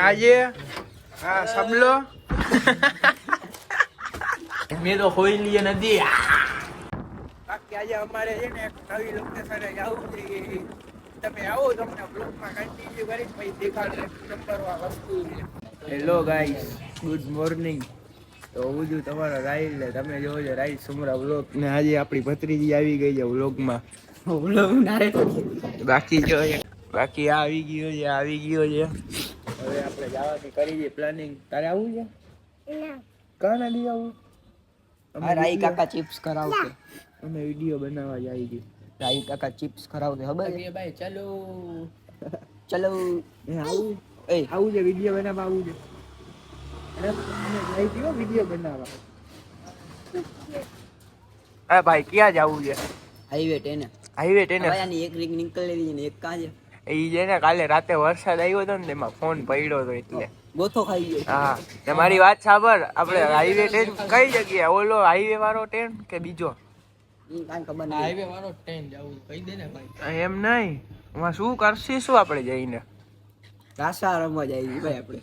આજે હા સબલો મેં તો ખોઈ લીએ નથી. બાકી આજે અમારે છે ને એક નવી લોકેશને જવું છે. તમે આવો તમને બ્લોગમાં કન્ટિન્યુ કરી પછી દેખાડો નંબર વસ્તુ. Hello guys, good morning. તો હું છું તમારો રાહિલ ને તમે જોવો છો રાહિલ સુમરા વ્લોગ ને આજે આપણી ભત્રીજી આવી ગઈ છે વ્લોગમાં. બાકી જો બાકી આ આવી ગયો છે હવે આપણે જવાની કરી છે પ્લાનિંગ. તારે આવું છે? કાં નથી આવું? રાઈ કાકા ચિપ્સ કરાવશે. અમે વિડીયો બનાવવા જાય છે. રાઈ કાકા ચિપ્સ કરાવશે ખબર છે ભાઈ. ચલો ચલો આવું આવું છે વિડીયો બનાવવા આવું છે. વિડીયો બનાવવા હા ભાઈ ક્યાં જવું છે? હાઈવે 10 આની એક રીંગ નીકળેલી ને એક કાં છે એ છે ને કાલે રાતે વરસાદ આવ્યો હતો ને તેમાં ફોન પડ્યો હતો એટલે ગોથો ખાઈ ગયો. હા તમારી વાત સાંભળ. આપણે હાઈવે 10 કઈ જગ્યાએ? ઓલો હાઈવે વાળો 10 કે બીજો? કાંઈ ખબર નહીં. હાઈવે વાળો 10 જાવું કહી દે ને ભાઈ. એમ નહીં, એમાં શું કરશે શું આપણે જઈને? રાસા રમવા જાય ભાઈ આપણે.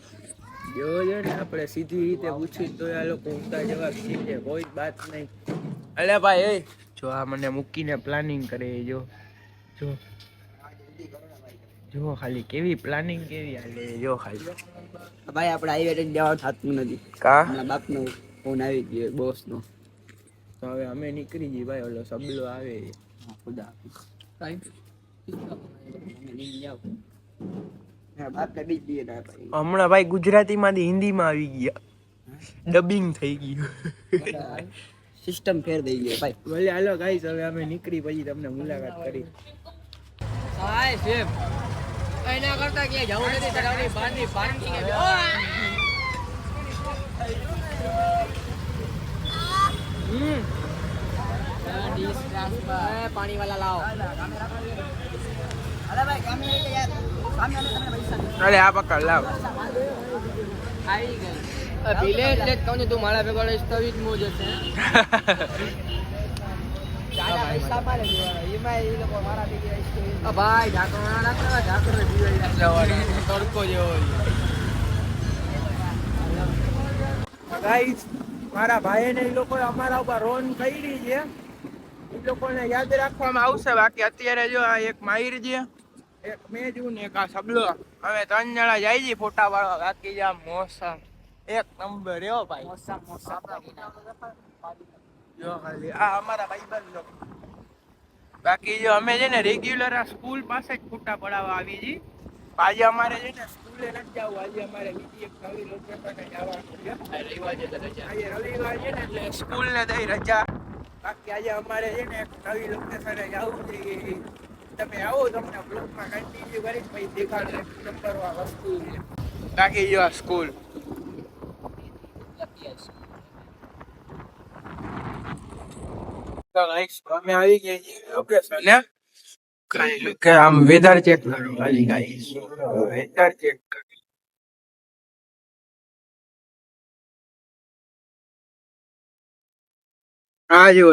જોજો ને આપણે સીધી રીતે પૂછી તો આ લોકો ઊંધા જવાબ શીખે, કોઈ વાત નહીં. અલે ભાઈ એ જો આ મને મૂકીને પ્લાનિંગ કરે જો જો જો ખાલી કેવી પ્લાનિંગ કેવી હાલે જો ખાલી. ભાઈ આપણે હાઈવે 10 જવાનું થતું નથી. કા બાપનો ફોન આવી ગયો બોસનો. તો હવે અમે નીકળી જઈએ ભાઈ. ઓલો સબલો આવે ખુદા હમણાં ભાઈ ગુજરાતી માંથી હિન્દી માં આવી ગયા, ડબિંગ થઈ ગયું, સિસ્ટમ ફેર થઈ ગયો ભાઈ. ભલે હાલો ગાઈસ હવે અમે નીકળી પછી તમને મુલાકાત કરી. હાય સેમ એના કરતા કે જવું નથી તરાવની બહારની પાર્કિંગ એ પાણી વાલા લાવો. અરે ભાઈ કામે યાર સામે તમને પૈસા. અરે આ પકડ લાવ. આવી ગઈ ભીલે એટલે જ કહું તું મારા ભેગો રહીશ તો જ મોજ હશે. ભાઈ તડકો જેવો ગાઈસ મારા ભાઈ ને એ લોકો અમારા ઉપર રોન કરી છે. એ લોકોને યાદ રાખવામાં આવશે. બાકી અત્યારે જો આ એક માહિર છે, એક મેજુ ને એક આ સબલો, અમે 3 જણા જાય છે ફોટા વાળવા. બાકી જા મોસમ એક નંબર એવો ભાઈ. મોસમ જો ખાલી આ અમારા ભાઈબંધ લોકો. બાકી જો અમે છે ને રેગ્યુલર આ સ્કૂલ પાસે જ ફોટા પડાવવા આવી છીએ. આજે અમારે છે ને સ્કૂલે નથી જવું. આજે અમારે બીજી એક નવી લોકેશને જવાનું છે. આજે રવિવાર છે ને એટલે સ્કૂલ ને દઈ રજા. બાકી આજે અમારે છે ને એક નવી લોકેશને જવું છે. તમે આવો તમને બ્લોગમાં કન્ટિન્યુ કરી પછી દેખાડો નંબર વસ્તુ. બાકી જો આ સ્કૂલ અમે આવી ગયા છીએ લોકેશન કે આમ વેધર ચેક કરો. હાલી ગાઈસ વેધર ચેક કરો. આ જો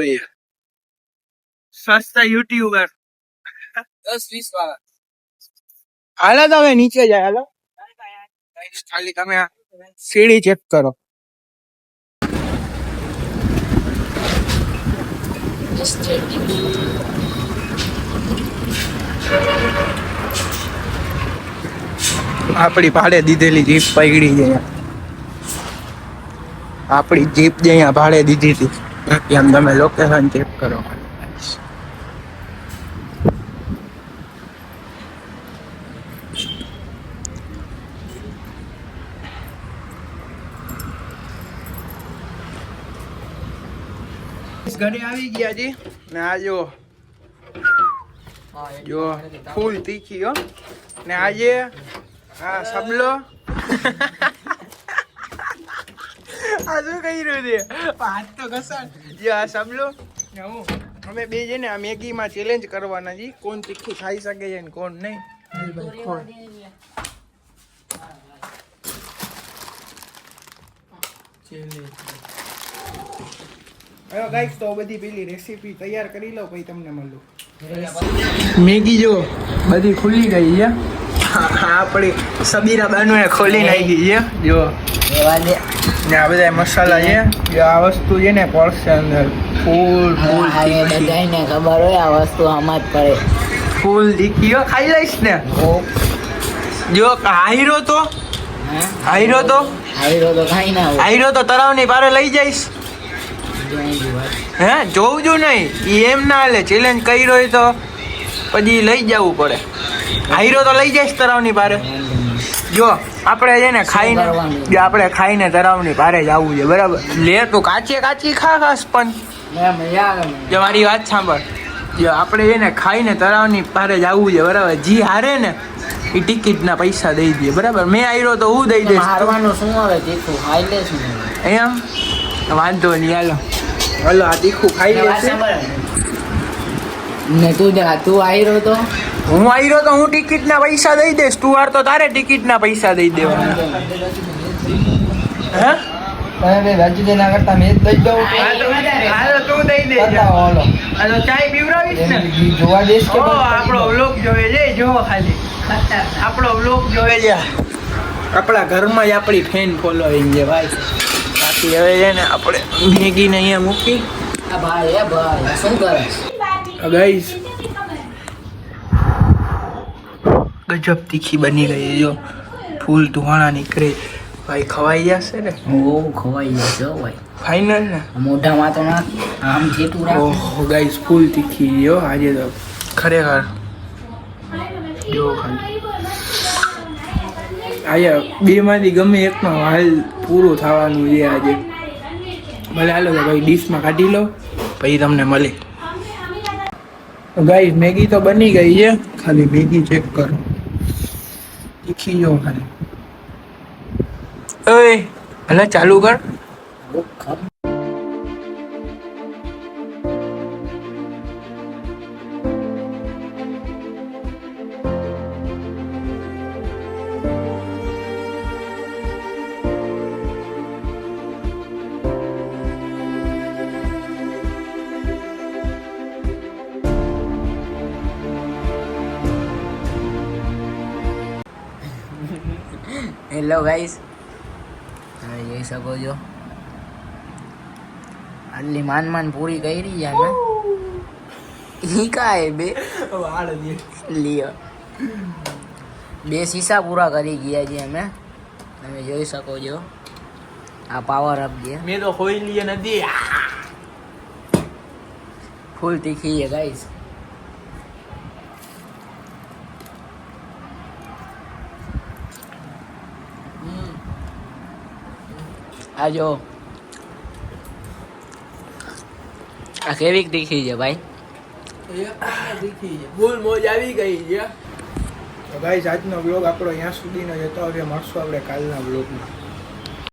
સસ્તા યુટ્યુબર 10-20 વાળા. હાલો તમે નીચે જાય. હાલો ખાલી તમે સીડી ચેક કરો. આપણી ભાડે દીધેલી જીપ પકડી છે. આપણી જીપ જે અહીંયા ભાડે દીધી હતી. બાકી આમ તમે લોકેશન ચેક કરો. ઘરે આવી ગયા જી ને આ જો ફૂલ તીખી હો ને આજે હા સબલો આ શું કહી રહ્યું છે? હાથ તો ઘસાડ. જે આ સબલો ને હું અમે બે છે ને આ મેગીમાં ચેલેન્જ કરવાના છીએ. કોણ તીખું ખાઈ શકે છે ને કોણ નહીં. હવે ગાઈસ તો બધી પેલી રેસીપી તૈયાર કરી લો પછી તમને મળું. મેગી જો બધી ખુલી ગઈ છે. આપણી સબીરા બાનુ એ ખોલી નાખી છે જો એવા દે ને આ બધા મસાલા છે જો આ વસ્તુ છે ને પડશે અંદર ફૂલ ફૂલ હવે બધાયને ખબર હોય આ વસ્તુ આમાં જ પડે ફૂલ તીખી હો, ખાઈ લઈશ ને જો હાઈરો તો હાઈરો તો હાઈરો તો ખાઈ ના હોય હાઈરો તો તળાવની પારે લઈ જઈશ હે જોવું જો નહીં ઈ એમ ના હાલે ચેલેન્જ કર્યો હોય તો પછી લઈ જવું પડે હાઈરો તો લઈ જઈશ તળાવની પારે જો આપણે છે ને ખાઈને જો આપણે ખાઈને તળાવની પારે જવું છે બરાબર લે તું કાચી કાચી ખા ખાસ પણ મજા આવે જો મારી વાત સાંભળ જો આપણે છે ને ખાઈને તળાવની પારે જવું છે બરાબર જી હારે ને એ ટિકિટના પૈસા દઈ દે બરાબર મેં હાર્યો તો હું દઈ દઈશ હારવાનું શું આવે તીખું ખાઈ લેશ ને એમ વાંધો નહીં હાલો હાલો આ તીખું ખાઈ લેશે ને તું આયરો તો હું આવ્યો તો હું ટિકિટના પૈસા દઈ દઈશ તું વાર તો તારે ટિકિટના પૈસા દઈ દેવાના હે રાજુદેના કરતા મેં દઈ દઉં હાલો તું દઈ દે હાલો ચાય પીવડાવીશ ને જોવા દેશ કે આપણો વ્લોગ જોવે છે જો ખાલી આપણો વ્લોગ જોવે છે આપણા ઘરમાં જ આપણી ફેન ફોલોઈંગ છે ભાઈ બાકી હવે છે ને આપણે મેગીને અહીંયા મૂકી ભાઈ શું કરે ગાઈસ ગજબ તીખી બની ગઈ જો ફૂલ ધુવાણા નીકળે ભાઈ ખવાઈ જશે ને ઓ ખવાઈ જશે ભાઈ ફાઇનલ ને મોઢામાં તો ના આમ જેટલું રાખ ઓહો ગાઈસ ફૂલ તીખી જો આજે તો ખરેખર જો ખાલી આજે બે માંથી ગમે એકમાં હાલ પૂરું થવાનું છે આજે ભલે હાલો તો ભાઈ ડીશમાં કાઢી લો પછી તમને મળે ગાઈસ મેગી તો બની ગઈ છે ખાલી મેગી ચેક કરો તીખી જો ખાલી ઓય ભલે ચાલુ કર હેલો ગાઈસ તમે જોઈ શકો છો આટલી માન પૂરી કરી છે અમે ઈ કાય બે લ્યો 2 શીશા પૂરા કરી ગયા છે અમે તમે જોઈ શકો છો આ પાવર અપ છે મેં તો ખોઈ લીએ નથી ફૂલ તીખી છે ગાઈસ આ જો આ કેવી તીખી છે ભાઈ ફૂલ મોજ આવી ગઈ છે તો ગાઈસ આજનો વ્લોગ આપણો અહીંયા સુધીનો જતો હવે મળશું આપણે કાલના વ્લોગમાં